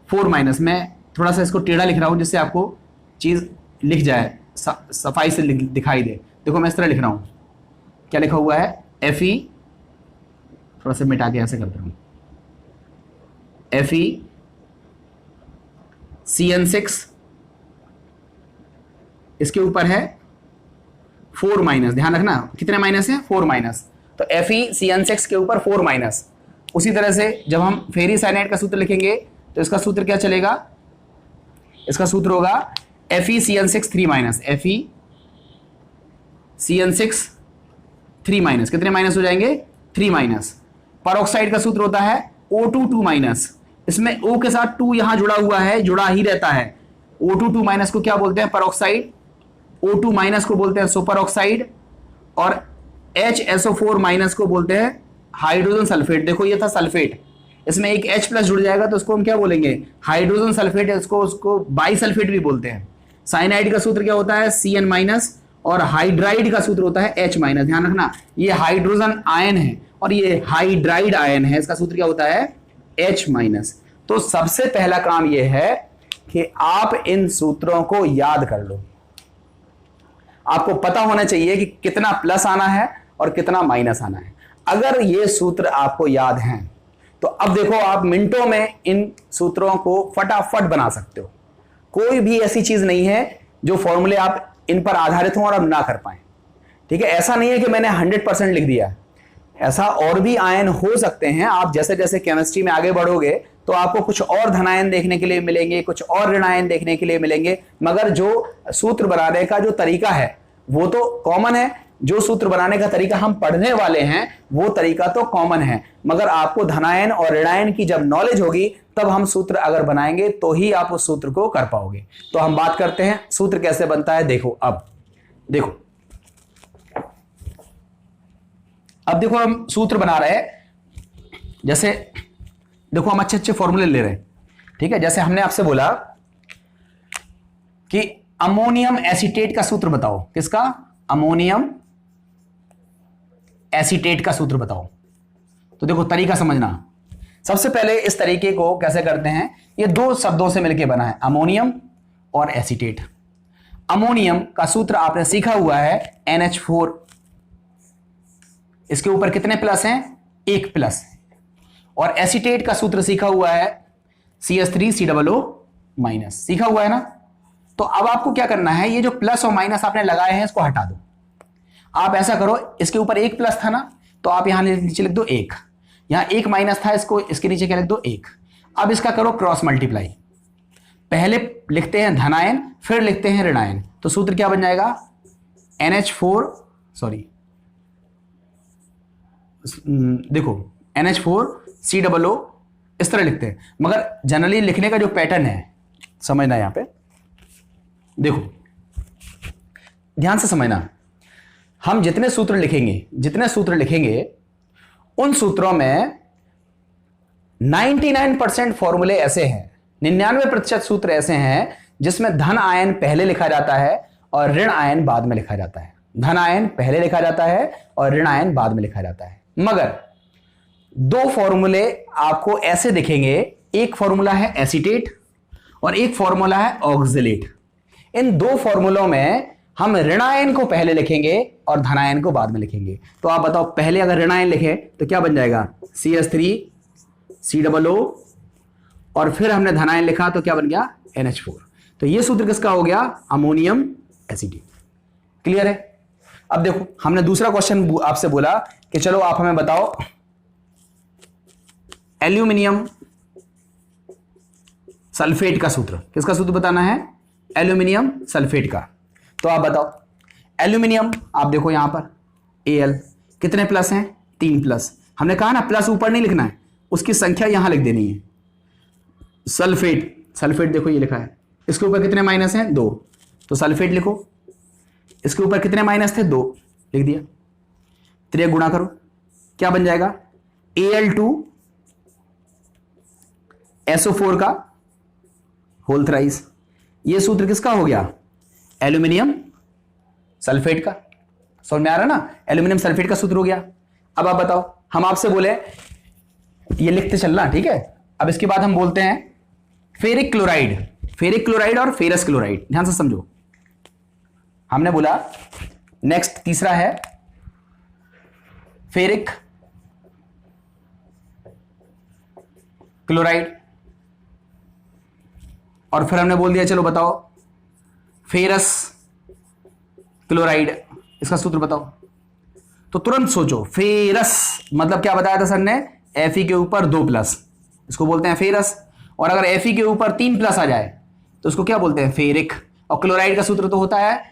[SPEAKER 1] 4 माइनस। मैं थोड़ा सा इसको टेढ़ा लिख रहा हूं जिससे आपको चीज लिख जाए, सफाई से दिखाई दे। देखो मैं इस तरह लिख रहा हूं, क्या लिखा हुआ है? Fe, थोड़ा सा मिटा के ऐसे करता हूं, FeCN6, इसके ऊपर है 4 माइनस। ध्यान रखना कितने माइनस है? 4 माइनस। तो FeCN6 के ऊपर 4 माइनस। उसी तरह से जब हम फेरीसाइनाइड का सूत्र लिखेंगे तो इसका सूत्र क्या चलेगा? इसका सूत्र होगा FeCN6 3 माइनस, FeCN6 3 माइनस। कितने माइनस हो जाएंगे? 3 माइनस। परऑक्साइड का सूत्र होता है O2 2 माइनस। इसमें O के साथ 2 यहां जुड़ा हुआ है, जुड़ा ही रहता है। O2 2 माइनस को क्या बोलते हैं? परऑक्साइड। O2 माइनस को बोलते हैं सुपर ऑक्साइड, और HSO4 माइनस को बोलते हैं हाइड्रोजन सल्फेट। देखो ये था सल्फेट, इसमें एक H प्लस जुड़ जाएगा तो उसको हम क्या बोलेंगे? Hydrogen sulphate. उसको बाइसल्फेट भी बोलते हैं। साइनाइड का सूत्र क्या होता है? Cn माइनस, और हाइड्राइड का सूत्र होता है H माइनस। ध्यान रखना ये हाइड्रोजन आयन है और ये हाइड्राइड आयन है, इसका सूत्र क्या होता है? H minus. तो सबसे पहला काम यह है कि आप इन सूत्रों को याद कर लो। आपको पता होना चाहिए कि कितना प्लस आना है और कितना माइनस आना है। अगर ये सूत्र आपको याद हैं तो अब देखो आप मिनटों में इन सूत्रों को फटाफट बना सकते हो। कोई भी ऐसी चीज नहीं है जो फॉर्मूले आप इन पर आधारित हों और अब ना कर पाए। ठीक है, ऐसा नहीं है कि मैंने 100% लिख दिया, ऐसा और भी आयन हो सकते हैं। आप जैसे जैसे केमिस्ट्री में आगे बढ़ोगे तो आपको कुछ और धनायन देखने के लिए मिलेंगे, कुछ और ऋणायन देखने के लिए मिलेंगे, मगर जो सूत्र बनाने का जो तरीका है वो तो कॉमन है। जो सूत्र बनाने का तरीका हम पढ़ने वाले हैं वो तरीका तो कॉमन है, मगर आपको धनायन और ऋणायन की जब नॉलेज होगी तब हम सूत्र अगर बनाएंगे तो ही आप उस सूत्र को कर पाओगे। तो हम बात करते हैं सूत्र कैसे बनता है। देखो अब देखो अब देखो हम सूत्र बना रहे हैं, जैसे देखो हम अच्छे अच्छे फॉर्मूले ले रहे हैं, ठीक है। जैसे हमने आपसे बोला कि अमोनियम एसीटेट का सूत्र बताओ, किसका? अमोनियम एसीटेट का सूत्र बताओ। तो देखो तरीका समझना, सबसे पहले इस तरीके को कैसे करते हैं, ये दो शब्दों से मिलकर बना है, अमोनियम और एसीटेट। अमोनियम का सूत्र आपने सीखा हुआ है NH4, इसके ऊपर कितने प्लस हैं? एक प्लस। और एसीटेट का सूत्र सीखा हुआ है CH3COO माइनस, सीखा हुआ है ना। तो अब आपको क्या करना है, ये जो प्लस और माइनस आपने लगाए हैं इसको हटा दो। आप ऐसा करो, इसके ऊपर एक प्लस था ना, तो आप यहां नीचे लिख दो एक, यहां एक माइनस था, इसको इसके नीचे क्या लिख दो? एक। अब इसका करो क्रॉस मल्टीप्लाई, पहले लिखते हैं धनायन फिर लिखते हैं ऋणायन, तो सूत्र क्या बन जाएगा? NH4 सॉरी देखो NH4COO इस तरह लिखते हैं, मगर जनरली लिखने का जो पैटर्न है समझना, यहां पे देखो ध्यान से समझना, हम जितने सूत्र लिखेंगे उन सूत्रों में 99% फॉर्मूले ऐसे हैं, 99% सूत्र ऐसे हैं जिसमें धन आयन पहले लिखा जाता है और ऋण आयन बाद में लिखा जाता है। धन आयन पहले लिखा जाता है और ऋण आयन बाद में लिखा जाता है। मगर दो फॉर्मूले आपको ऐसे दिखेंगे, एक फॉर्मूला है एसीटेट और एक फॉर्मूला है ऑक्जेलेट। इन दो फॉर्मूलों में हम ऋणायन को पहले लिखेंगे और धनायन को बाद में लिखेंगे। तो आप बताओ, पहले अगर ऋणायन लिखे तो क्या बन जाएगा? CH3COO, और फिर हमने धनायन लिखा तो क्या बन गया? NH4। तो ये सूत्र किसका हो गया? Ammonium acetate. क्लियर है? अब देखो हमने दूसरा क्वेश्चन आपसे बोला कि चलो आप हमें बताओ एल्यूमिनियम सल्फेट का सूत्र। किसका सूत्र बताना है? एल्यूमिनियम सल्फेट का। तो आप बताओ, एल्यूमिनियम आप देखो यहां पर Al कितने प्लस हैं? 3 प्लस। हमने कहा ना प्लस ऊपर नहीं लिखना है, उसकी संख्या यहां लिख देनी है। सल्फेट देखो ये लिखा है, इसके ऊपर कितने माइनस हैं? 2, तो सल्फेट लिखो। इसके ऊपर कितने माइनस थे? 2, लिख दिया। 3 गुणा करो, क्या बन जाएगा? Al2SO4 का होल थ्राइस। ये सूत्र किसका हो गया? एल्यूमिनियम सल्फेट का। समझ में आ रहा ना? एल्यूमिनियम सल्फेट का सूत्र हो गया। अब आप बताओ, हम आपसे बोले ये लिखते चलना, ठीक है। अब इसके बाद हम बोलते हैं फेरिक क्लोराइड और फेरस क्लोराइड। ध्यान से समझो, हमने बोला नेक्स्ट तीसरा है फेरिक क्लोराइड, और फिर हमने बोल दिया चलो बताओ फेरस क्लोराइड, इसका सूत्र बताओ। तो तुरंत सोचो, फेरस मतलब क्या बताया था सर ने? Fe के ऊपर 2 प्लस, इसको बोलते हैं फेरस। और अगर Fe के ऊपर 3 प्लस आ जाए तो उसको क्या बोलते हैं? फेरिक। और क्लोराइड का सूत्र तो होता है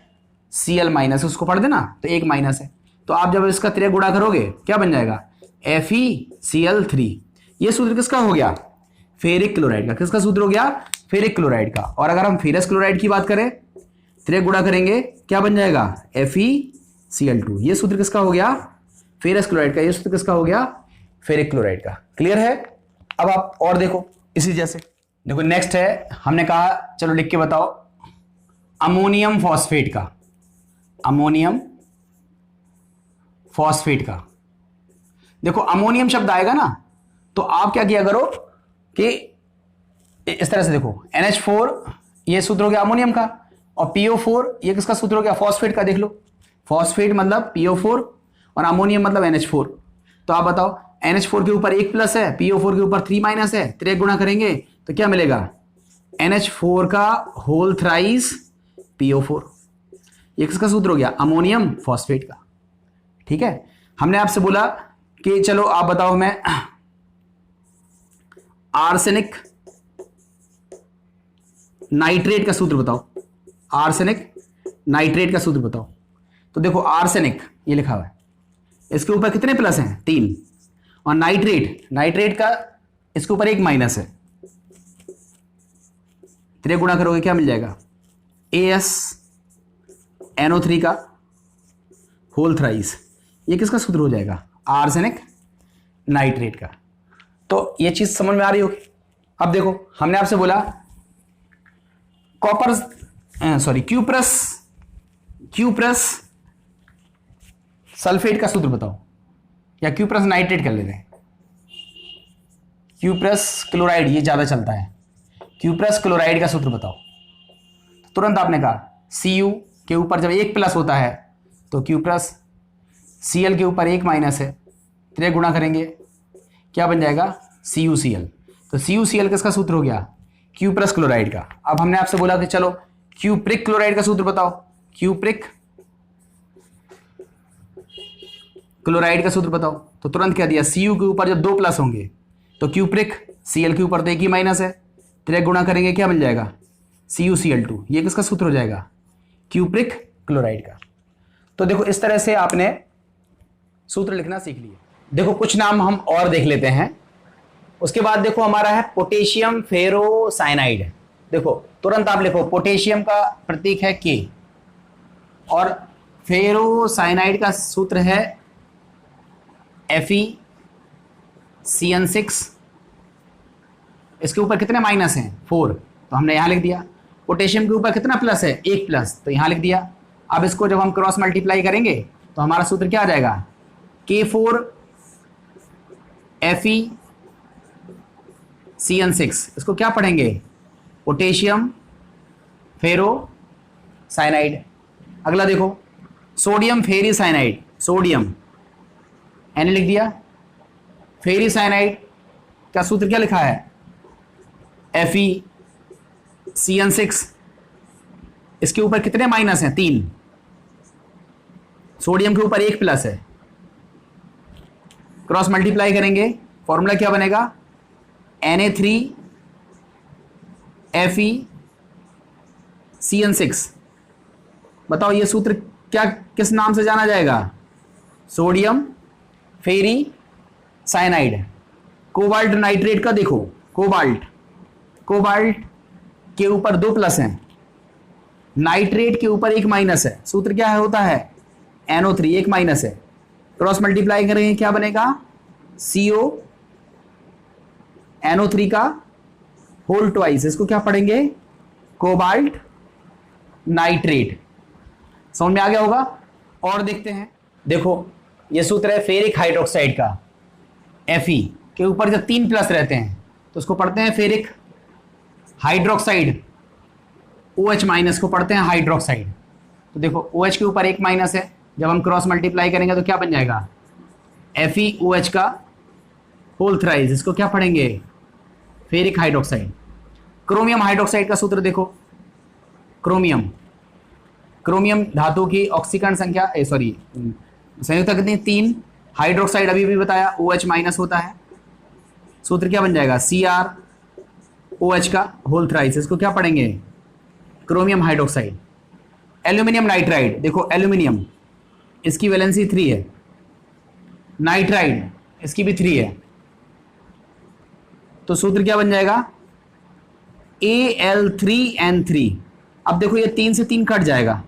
[SPEAKER 1] Cl माइनस, उसको पढ़ देना, तो 1 माइनस है। तो आप जब इसका 3 गुणा करोगे क्या बन जाएगा? FeCl3। ये सूत्र किसका हो गया? फेरिक क्लोराइड का। किसका सूत्र हो गया? फेरिक क्लोराइड का। और अगर हम फेरस क्लोराइड की बात करें, 3 गुणा करेंगे क्या बन जाएगा? FeCl2। ये सूत्र किसका हो गया? फेरस क्लोराइड का। ये सूत्र किसका हो गया? फेरिक क्लोराइड का। क्लियर है? अब आप और देखो इसी जैसे, देखो नेक्स्ट है, हमने कहा चलो लिख के बताओ अमोनियम फॉस्फेट का। अमोनियम फॉस्फेट का देखो अमोनियम शब्द आएगा ना, तो आप क्या किया करो कि इस तरह से देखो, NH4 ये सूत्र हो गया अमोनियम का, और PO4 ये किसका सूत्र हो गया? फॉस्फेट का। देख लो, फॉस्फेट मतलब PO4 और अमोनियम मतलब NH4। तो आप बताओ, NH4 के ऊपर 1 प्लस है, PO4 के ऊपर 3 माइनस है, 3 गुणा करेंगे तो क्या मिलेगा? NH4 का होल थ्राइस PO4। ये किसका सूत्र हो गया? अमोनियम फॉस्फेट का। ठीक है, हमने आपसे बोला कि चलो आप बताओ हमें आर्सेनिक नाइट्रेट का सूत्र बताओ। आर्सेनिक नाइट्रेट का सूत्र बताओ। तो देखो आर्सेनिक ये लिखा हुआ है, इसके ऊपर कितने प्लस हैं? 3। और नाइट्रेट का इसके ऊपर 1 माइनस है, 3 गुणा करोगे क्या मिल जाएगा? AsNO3 का होल थ्राइस। ये किसका सूत्र हो जाएगा? आर्सेनिक नाइट्रेट का। तो ये चीज समझ में आ रही होगी। अब देखो हमने आपसे बोला क्यूप्रस सल्फेट का सूत्र बताओ, या क्यूप्रस नाइट्रेट कर लेते हैं, क्यूप्रस क्लोराइड ये ज्यादा चलता है, क्यूप्रस क्लोराइड का सूत्र बताओ। तुरंत आपने कहा Cu के ऊपर जब एक प्लस होता है तो क्यूप्रस, Cl के ऊपर एक माइनस है, त्रिय गुणा करेंगे क्या बन जाएगा CuCl। तो CuCl किसका सूत्र हो गया, क्यूप्रस क्लोराइड का। अब हमने आपसे बोला कि चलो क्यूप्रिक क्लोराइड का सूत्र बताओ, क्यूप्रिक क्लोराइड का सूत्र बताओ। तो तुरंत क्या दिया, Cu के ऊपर जब दो प्लस होंगे तो क्यूप्रिक, Cl के ऊपर तो एक ही माइनस है, त्रिय गुणा करेंगे क्या बन जाएगा CuCl2। ये किसका सूत्र हो जाएगा, क्यूप्रिक क्लोराइड का। तो देखो इस तरह से आपने सूत्र लिखना सीख लिया। देखो कुछ नाम हम और देख लेते हैं। उसके बाद देखो हमारा है पोटेशियम फेरोसाइनाइड। देखो तुरंत आप लिखो, पोटेशियम का प्रतीक है K और फेरोसाइनाइड का सूत्र है FeCN6। इसके ऊपर कितने माइनस हैं 4, तो हमने यहां लिख दिया। पोटेशियम के ऊपर कितना प्लस है, एक प्लस, तो यहां लिख दिया। अब इसको जब हम क्रॉस मल्टीप्लाई करेंगे तो हमारा सूत्र क्या आ जाएगा, K4 FeCN6। इसको क्या पढ़ेंगे, पोटेशियम फेरोसाइनाइड। अगला देखो सोडियम फेरीसाइनाइड, सोडियम एन लिख दिया, फेरीसाइनाइड का सूत्र क्या लिखा है FeCN6। इसके ऊपर कितने माइनस हैं, 3। सोडियम के ऊपर एक प्लस है, क्रॉस मल्टीप्लाई करेंगे फॉर्मूला क्या बनेगा, Na3FeCN6। बताओ ये सूत्र क्या किस नाम से जाना जाएगा, सोडियम फेरीसाइनाइड। कोबाल्ट नाइट्रेट का देखो, कोबाल्ट के ऊपर 2 प्लस हैं, नाइट्रेट के ऊपर एक माइनस है, सूत्र क्या है होता है NO3, एक माइनस है, क्रॉस मल्टीप्लाई करेंगे क्या बनेगा CO NO3 का होल ट्वाइस। इसको क्या पढ़ेंगे, कोबाल्ट नाइट्रेट। समझ में आ गया होगा। और देखते हैं, देखो ये सूत्र है फेरिक हाइड्रोक्साइड का, Fe के ऊपर जब 3 प्लस रहते हैं तो उसको पढ़ते हैं फेरिक हाइड्रोक्साइड, OH माइनस को पढ़ते हैं हाइड्रोक्साइड। तो देखो OH के ऊपर एक माइनस है, जब हम क्रॉस मल्टीप्लाई करेंगे तो क्या बन जाएगा FeOH का होल थ्राइस। इसको क्या पढ़ेंगे, फेरिक हाइड्रोक्साइड। क्रोमियम हाइड्रोक्साइड का सूत्र देखो, क्रोमियम धातु की ऑक्सीकरण संख्या संयुक्ता कितनी, 3। हाइड्रोक्साइड अभी भी बताया OH माइनस होता है, सूत्र क्या बन जाएगा CrOH का होल थ्राइस। इसको क्या पढ़ेंगे, क्रोमियम हाइड्रोक्साइड। एल्यूमिनियम नाइट्राइड, देखो एल्यूमिनियम इसकी वैलेंसी 3 है, नाइट्राइड इसकी भी 3 है, तो सूत्र क्या बन जाएगा Al3N3। अब देखो ये 3 से 3 कट जाएगा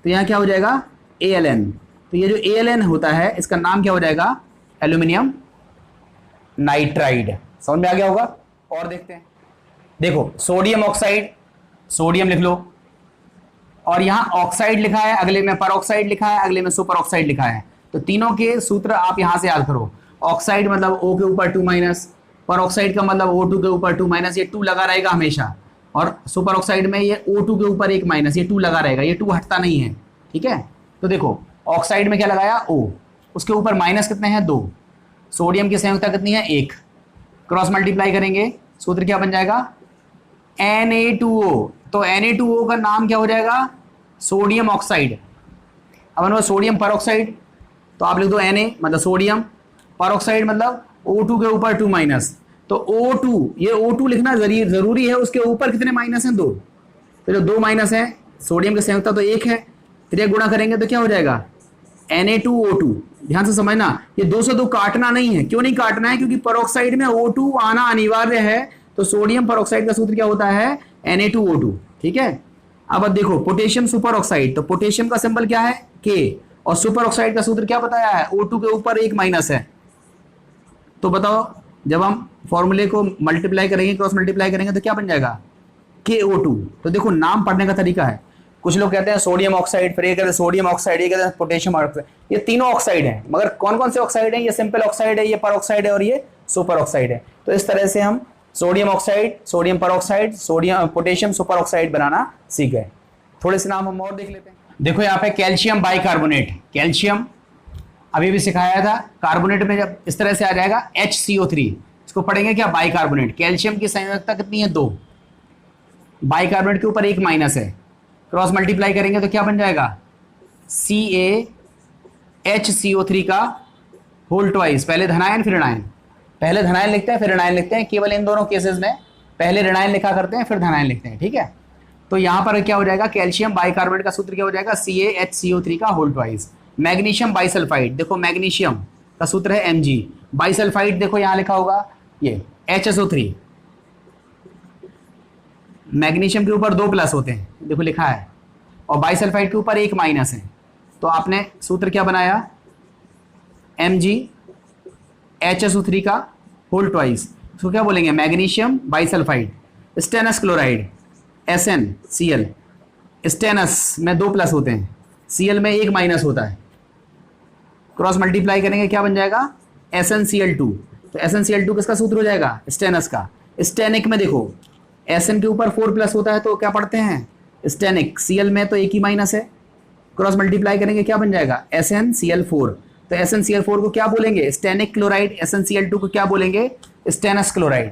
[SPEAKER 1] तो यहाँ क्या हो जाएगा Aln। तो ये जो Aln होता है इसका नाम क्या हो जाएगा, एल्यूमिनियम नाइट्राइड। समझ में आ गया होगा। और देखते हैं, देखो सोडियम ऑक्साइड, सोडियम लिख लो, और यहाँ ऑक्साइड लिखा है, अगले में परऑक्साइड लिखा है, अगले में सुपर ऑक्साइड लिखा है। तो तीनों के सूत्र आप यहां से याद करो। ऑक्साइड मतलब O के ऊपर 2 माइनस, परऑक्साइड का मतलब O2 के ऊपर 2 माइनस, ये 2 लगा रहेगा हमेशा, और सुपर ऑक्साइड में ये O2 के ऊपर 1 माइनस, ये 2 लगा रहेगा, ये 2 हटता नहीं है। ठीक है, तो देखो ऑक्साइड में क्या लगाया O, उसके ऊपर माइनस कितने हैं 2, सोडियम की संयुक्ता कितनी है 1, क्रॉस मल्टीप्लाई करेंगे सूत्र क्या बन जाएगा Na2O। तो Na2O का नाम क्या हो जाएगा, सोडियम ऑक्साइड। अब सोडियम परऑक्साइड तो आप लिख दो Na मतलब सोडियम, परऑक्साइड मतलब O2 के ऊपर 2 माइनस, तो O2, ये O2 लिखना जरूरी है, उसके ऊपर कितने माइनस हैं 2, तो जो 2 माइनस है, सोडियम की संयुक्ता तो 1 है, त्रिय गुणा करेंगे तो क्या हो जाएगा Na2O2। ध्यान से समझना, ये 2 से 2 काटना नहीं है। क्यों नहीं काटना है, क्योंकि परऑक्साइड में O2 आना अनिवार्य है, तो सोडियम परऑक्साइड का सूत्र क्या होता है Na2O2। ठीक है, अब देखो पोटेशियम सुपर ऑक्साइड, तो पोटेशियम का सिंबल क्या है K, और सुपर ऑक्साइड का सूत्र क्या बताया है, O2 के ऊपर एक माइनस है। तो बताओ जब हम फॉर्मूले को मल्टीप्लाई करेंगे, क्रॉस मल्टीप्लाई करेंगे तो क्या बन जाएगा, KO2। तो देखो नाम पढ़ने का तरीका है, कुछ लोग कहते हैं सोडियम ऑक्साइड, फिर ये कहते हैं सोडियम ऑक्साइड, ये कहते हैं पोटेशियम ऑक्साइड। ये तीनों ऑक्साइड हैं, मगर कौन कौन से ऑक्साइड हैं, ये सिंपल ऑक्साइड है, ये पर ऑक्साइड है और ये सुपर ऑक्साइड है। तो इस तरह से हम sodium oxide, sodium peroxide, sodium potassium superoxide बनाना सीख गए। थोड़े से नाम हम और देख लेते हैं। देखो यहाँ पे कैल्शियम बाइकार्बोनेट, कैल्शियम अभी भी सिखाया था, कार्बोनेट में जब इस तरह से आ जाएगा HCO3, इसको पढ़ेंगे क्या, बाइकार्बोनेट। कैल्शियम की संयोजकता कितनी है, 2, बाइकार्बोनेट के ऊपर एक माइनस है, क्रॉस मल्टीप्लाई करेंगे तो क्या बन जाएगा, CaHCO3 का होल ट्वाइस, पहले धनायन फिर ऋणायन, पहले धनायन लिखते हैं फिर ऋणायन लिखते हैं, केवल इन दोनों केसेस में पहले ऋणायन लिखा करते हैं फिर धनायन लिखते हैं, ठीक है। तो यहां पर क्या हो जाएगा, कैल्शियम बाइकार्बोनेट का सूत्र क्या हो जाएगा, CaHCO3 का होल ट्वाइस। मैग्नीशियम बाइसल्फाइड, देखो मैग्नीशियम का सूत्र है Mg, बाइसल्फाइड देखो यहां लिखा होगा ये HSO3, मैग्नीशियम के ऊपर 2 प्लस होते हैं, देखो लिखा है, और बाइसल्फाइड के ऊपर एक माइनस है। तो आपने सूत्र क्या बनाया, MgHSO3 का होल ट्वाइस, इसको क्या बोलेंगे, magnesium bisulphide. Stannous chloride SnCl, stannous में 2 प्लस होते हैं, Cl में एक माइनस होता है, क्रॉस मल्टीप्लाई करेंगे क्या बन जाएगा, SnCl2। तो SnCl2 किसका सूत्र हो जाएगा, स्टेनस का। स्टेनिक में देखो Sn के ऊपर 4 प्लस होता है तो क्या पढ़ते हैं, स्टेनिक। Cl में तो एक ही माइनस है, क्रॉस मल्टीप्लाई करेंगे क्या बन जाएगा, SnCl4। तो SnCl4 को क्या बोलेंगे, स्टेनिक क्लोराइड। SnCl2 को क्या बोलेंगे, स्टेनस क्लोराइड।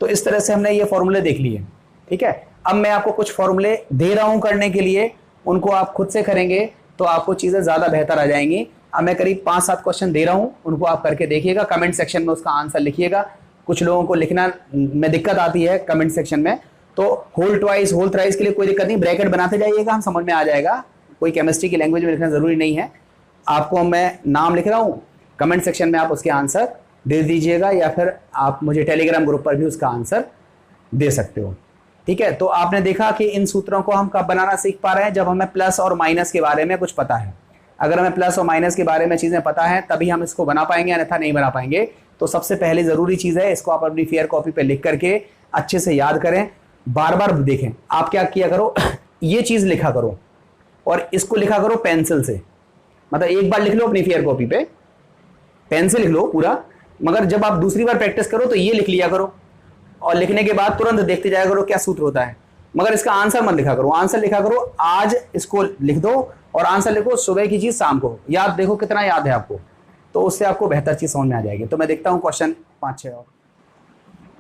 [SPEAKER 1] तो इस तरह से हमने ये फॉर्मूले देख लिए, ठीक है। अब मैं आपको कुछ फॉर्मूले दे रहा हूं करने के लिए, उनको आप खुद से करेंगे तो आपको चीजें ज्यादा बेहतर आ जाएंगी। अब मैं करीब 5-7 क्वेश्चन दे रहा हूं, उनको आप करके देखिएगा, कमेंट सेक्शन में उसका आंसर लिखिएगा। कुछ लोगों को लिखना में दिक्कत आती है कमेंट सेक्शन में, तो होल ट्वाइस होल थ्राइस के लिए कोई दिक्कत नहीं, ब्रैकेट बनाते जाइएगा, हम समझ में आ जाएगा, कोई केमिस्ट्री की लैंग्वेज में लिखना जरूरी नहीं है। आपको मैं नाम लिख रहा हूं, कमेंट सेक्शन में आप उसके आंसर दे दीजिएगा, या फिर आप मुझे टेलीग्राम ग्रुप पर भी उसका आंसर दे सकते हो, ठीक है। तो आपने देखा कि इन सूत्रों को हम कब बनाना सीख पा रहे हैं, जब हमें प्लस और माइनस के बारे में कुछ पता है। अगर हमें प्लस और माइनस के बारे में चीजें पता है तभी हम इसको बना पाएंगे, अन्यथा नहीं बना पाएंगे। तो सबसे पहले जरूरी चीज है, इसको आप अपनी फेयर कॉपी पे लिख करके अच्छे से याद करें, बार बार देखें। आप क्या किया करो ये चीज लिखा करो और इसको लिखा करो पेंसिल से, मतलब एक बार लिख लो अपनी फेयर कॉपी पे, पेन से लिख लो पूरा, मगर जब आप दूसरी बार प्रैक्टिस करो तो ये लिख लिया करो, और लिखने के बाद तुरंत देखते जाया करो क्या सूत्र होता है। मगर इसका आंसर मत लिखा करो, आंसर लिखा करो आज इसको लिख दो और आंसर लिखो सुबह की चीज शाम को, याद देखो कितना याद है आपको, तो उससे आपको बेहतर चीज समझ में आ जाएगी। तो मैं देखता हूं क्वेश्चन 5-6 और।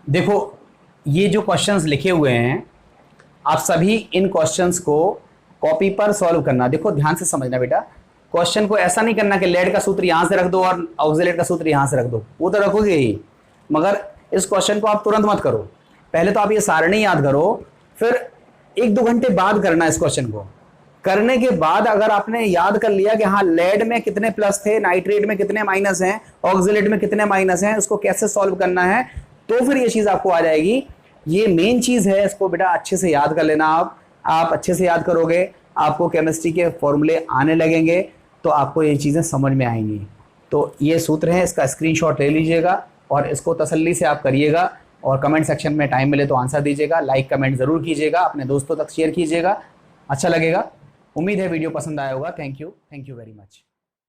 [SPEAKER 1] देखो ये जो क्वेश्चंस लिखे हुए हैं, आप सभी इन क्वेश्चंस को कॉपी पर सॉल्व करना। देखो ध्यान से समझना बेटा, क्वेश्चन को ऐसा नहीं करना कि लेड का सूत्र यहां से रख दो और ऑक्सिलेट का सूत्र यहां से रख दो, वो तो रखोगे ही, मगर इस क्वेश्चन को आप तुरंत मत करो। पहले तो आप ये सारणी याद करो, फिर 1-2 घंटे बाद करना इस क्वेश्चन को। करने के बाद अगर आपने याद कर लिया कि हाँ लेड में कितने प्लस थे, नाइट्रेट में कितने माइनस हैं, ऑक्सिलेट में कितने माइनस हैं, उसको कैसे सॉल्व करना है, तो फिर ये चीज आपको आ जाएगी। ये मेन चीज है, इसको बेटा अच्छे से याद कर लेना। आप अच्छे से याद करोगे, आपको केमिस्ट्री के फॉर्मूले आने लगेंगे, तो आपको ये चीजें समझ में आएंगी। तो ये सूत्र है, इसका स्क्रीनशॉट ले लीजिएगा और इसको तसल्ली से आप करिएगा, और कमेंट सेक्शन में टाइम मिले तो आंसर दीजिएगा, लाइक कमेंट जरूर कीजिएगा, अपने दोस्तों तक शेयर कीजिएगा, अच्छा लगेगा। उम्मीद है वीडियो पसंद आया होगा। Thank you very much.